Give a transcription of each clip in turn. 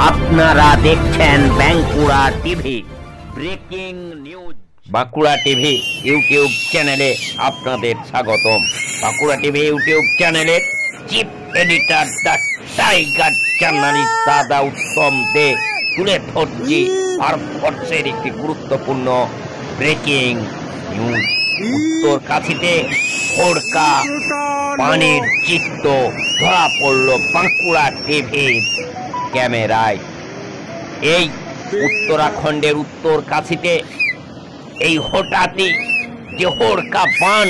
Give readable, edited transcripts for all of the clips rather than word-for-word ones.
আপনারা দেখছেন Bankura TV breaking news. Bankura TV YouTube চ্যানেলে আপনাদের স্বাগতম। বাঁকুড়া টিভি ইউটিউব চ্যানেলের chief editor the tiger journalist দাদা উত্তম দে তুলে ধরছি ভারতবর্ষের একটি গুরুত্বপূর্ণ ব্রেকিং নিউজ। উত্তর কাশীতে হোড়কা পানির চিত্র ধরা পড়ল বাঁকুড়া টিভির ক্যামেরায়। এই উত্তরাখণ্ডের উত্তর কাশীতে এই হঠাৎই যে হোড়কা বান,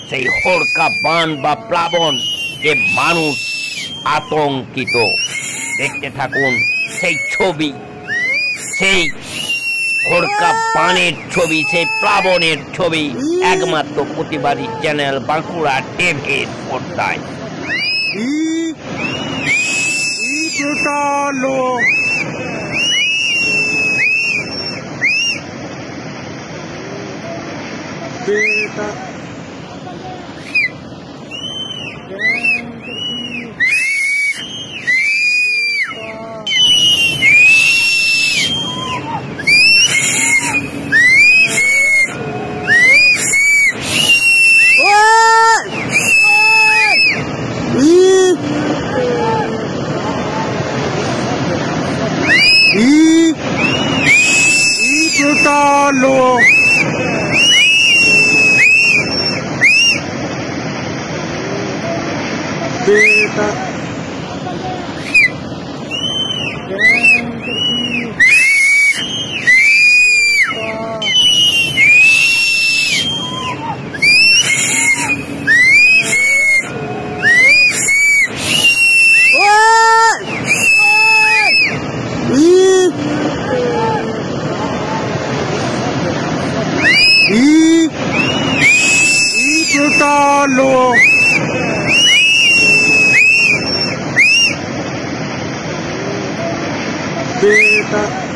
সেই হোড়কা বান বা প্লাবন, যে মানুষ আতঙ্কিত। দেখতে থাকুন সেই ছবি, সেই হোড়কা বানের ছবি, সেই প্লাবনের ছবি একমাত্র প্রতিবাদী চ্যানেল বাঁকুড়া টিভির পর্দায়। Beta